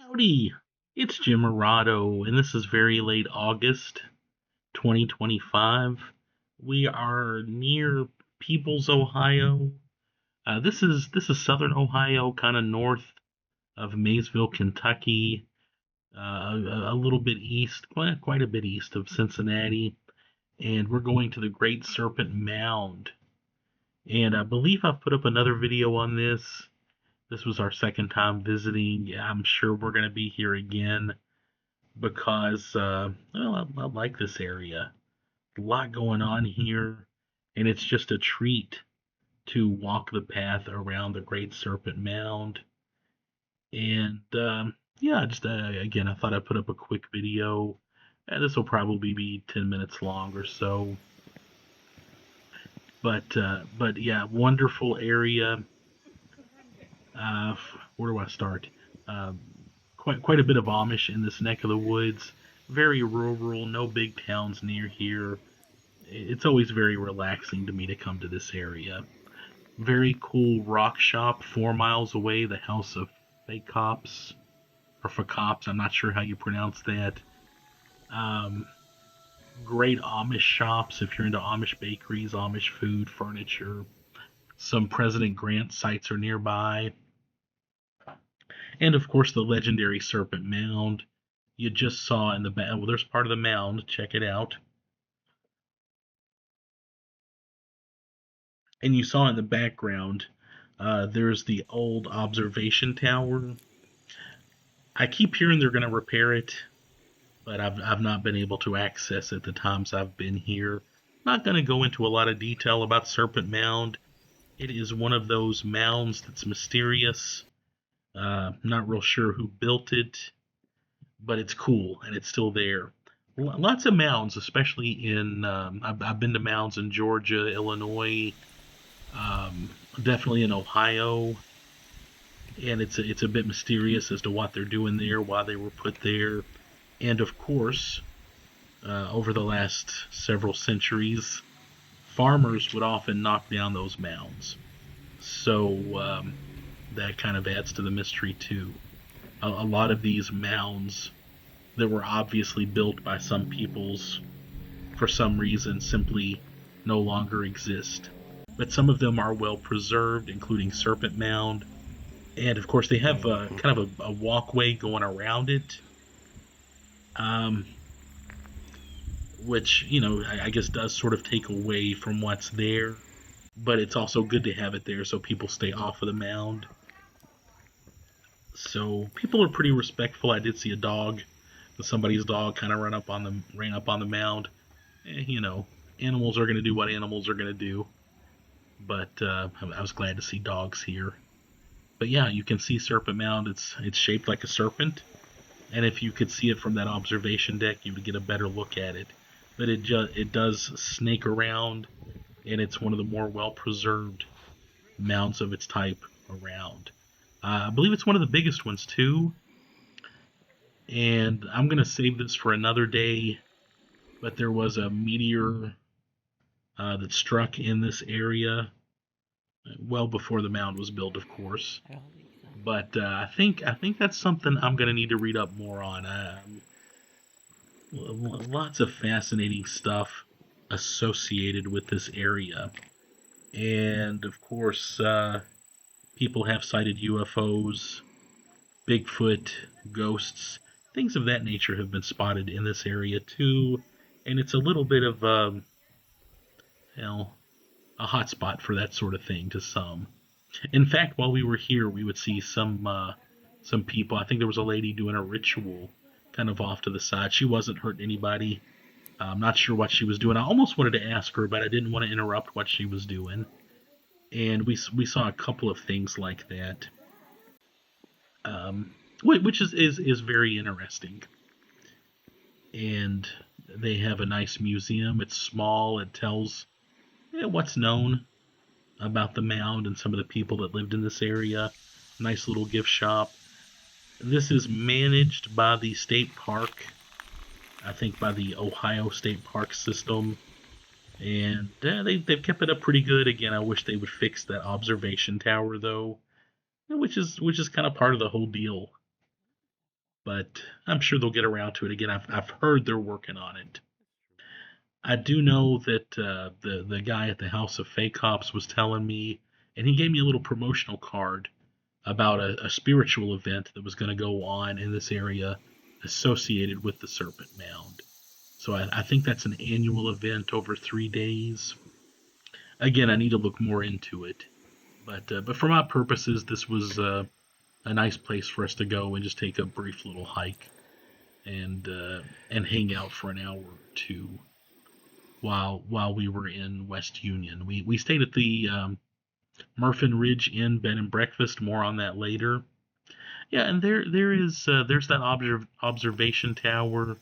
Howdy, it's Jim Morado, and this is very late August 2025. We are near Peebles, Ohio. This is southern Ohio, kind of north of Maysville, Kentucky, a little bit east, quite a bit east of Cincinnati, and we're going to the Great Serpent Mound. And I believe I've put up another video on this. This was our second time visiting. Yeah, I'm sure we're going to be here again because, well, I like this area. A lot going on here, and it's just a treat to walk the path around the Great Serpent Mound. And yeah, just again, I thought I'd put up a quick video. This will probably be 10 minutes long or so. But yeah, wonderful area. Where do I start? Um, quite a bit of Amish in this neck of the woods. Very rural, no big towns near here. It's always very relaxing to me to come to this area. Very cool rock shop 4 miles away, the House of Facops or Facops. I'm not sure how you pronounce that. Um, Great Amish shops if you're into Amish bakeries, Amish food, furniture. Some President Grant sites are nearby. And of course, the legendary Serpent Mound. You just saw in the back. Well, there's part of the mound. Check it out. And you saw in the background, there's the old observation tower. I keep hearing they're going to repair it, but I've not been able to access it the times I've been here. Not going to go into a lot of detail about Serpent Mound. It is one of those mounds that's mysterious. Not real sure who built it, but it's cool and it's still there. Lots of mounds, especially in I've been to mounds in Georgia, Illinois, definitely in Ohio, and it's a bit mysterious as to what they're doing there, why they were put there, and of course, over the last several centuries, farmers would often knock down those mounds, so that kind of adds to the mystery too. A lot of these mounds that were obviously built by some peoples for some reason simply no longer exist. But some of them are well preserved, including Serpent Mound. And of course, they have kind of a walkway going around it, um, which, I guess does sort of take away from what's there. But it's also good to have it there so people stay off of the mound. So people are pretty respectful. I did see a dog, somebody's dog, kind of ran up on the mound. Animals are going to do what animals are going to do. But I was glad to see dogs here. But yeah, you can see Serpent Mound. It's shaped like a serpent, and if you could see it from that observation deck, you would get a better look at it. But it does snake around, and it's one of the more well preserved mounds of its type around. I believe it's one of the biggest ones too. And I'm gonna save this for another day. But there was a meteor that struck in this area well before the mound was built, of course. But I think that's something I'm gonna need to read up more on. Lots of fascinating stuff associated with this area, and of course, people have cited UFOs, Bigfoot, ghosts, things of that nature have been spotted in this area too, and it's a little bit of well, a hot spot for that sort of thing to some. In fact, while we were here, we would see some people. I think there was a lady doing a ritual kind of off to the side. She wasn't hurting anybody. I'm not sure what she was doing. I almost wanted to ask her, but I didn't want to interrupt what she was doing. And we saw a couple of things like that, um, which is very interesting. And they have a nice museum. It's small. It tells what's known about the mound and some of the people that lived in this area. Nice little gift shop. This is managed by the state park, I think by the Ohio State Park System, and they've kept it up pretty good. Again, I wish they would fix that observation tower though, which is kind of part of the whole deal. but I'm sure they'll get around to it again. I've heard they're working on it. I do know that the guy at the House of Fake Hops was telling me, and he gave me a little promotional card about a spiritual event that was going to go on in this area associated with the Serpent Mound. So I think that's an annual event over 3 days. Again, I need to look more into it, but for my purposes, this was a nice place for us to go and just take a brief little hike and hang out for an hour or two while we were in West Union. We stayed at the Murfin Ridge Inn Bed and Breakfast. More on that later. Yeah, and there's that observation tower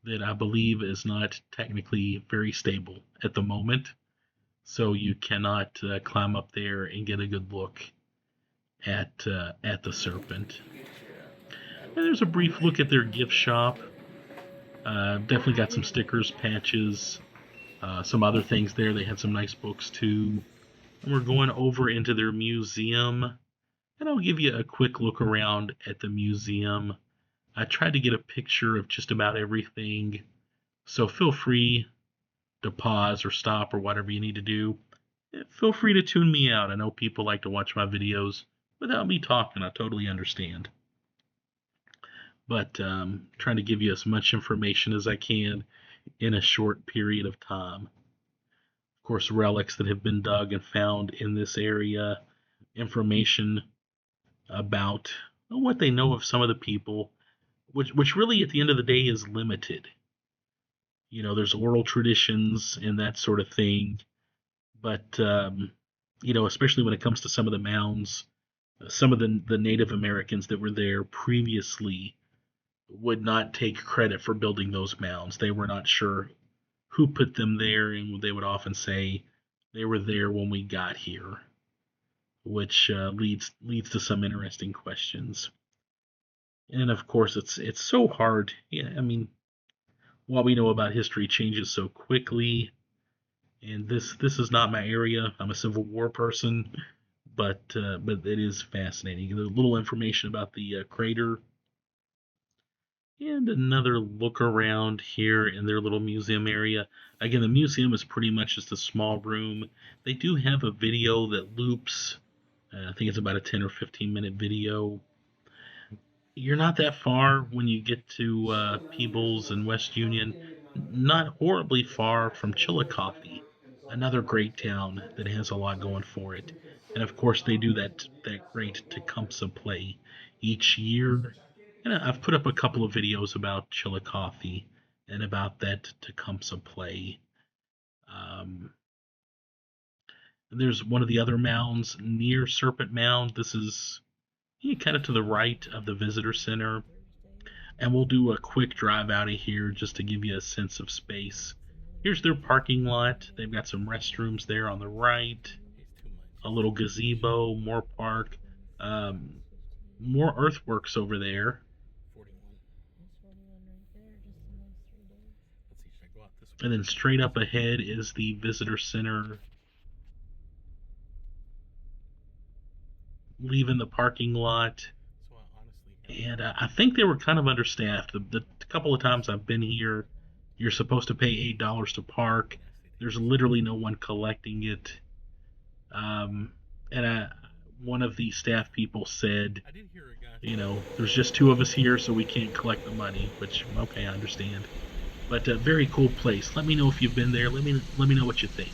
that I believe is not technically very stable at the moment, so you cannot climb up there and get a good look at the Serpent. And there's a brief look at their gift shop. Definitely got some stickers, patches, some other things there. They had some nice books too. And we're going over into their museum, and I'll give you a quick look around at the museum. I tried to get a picture of just about everything, so feel free to pause or stop or whatever you need to do. Feel free to tune me out. I know people like to watch my videos without me talking. I totally understand. But trying to give you as much information as I can in a short period of time. Of course, relics that have been dug and found in this area, information about what they know of some of the people, which really at the end of the day is limited. You know, there's oral traditions and that sort of thing, but especially when it comes to some of the mounds, some of the Native Americans that were there previously would not take credit for building those mounds. They were not sure who put them there, and they would often say they were there when we got here, which leads to some interesting questions. And of course, it's so hard. Yeah, I mean, what we know about history changes so quickly, and this is not my area. I'm a Civil War person, but it is fascinating. A little information about the crater. And another look around here in their little museum area. Again, the museum is pretty much just a small room. They do have a video that loops. I think it's about a 10 or 15 minute video. You're not that far when you get to Peebles and West Union. Not horribly far from Chillicothe, another great town that has a lot going for it. And of course, they do that great Tecumseh play each year. And I've put up a couple of videos about Chillicothe and about that Tecumseh play. And there's one of the other mounds near Serpent Mound. This is kind of to the right of the visitor center. And we'll do a quick drive out of here just to give you a sense of space. Here's their parking lot. They've got some restrooms there on the right, a little gazebo, more park, more earthworks over there. And then straight up ahead is the visitor center. Leaving the parking lot. And I think they were kind of understaffed. The couple of times I've been here, you're supposed to pay $8 to park. There's literally no one collecting it. And one of the staff people said, there's just two of us here, so we can't collect the money, which, okay, I understand. But a very cool place. Let me know if you've been there. Let me know what you think.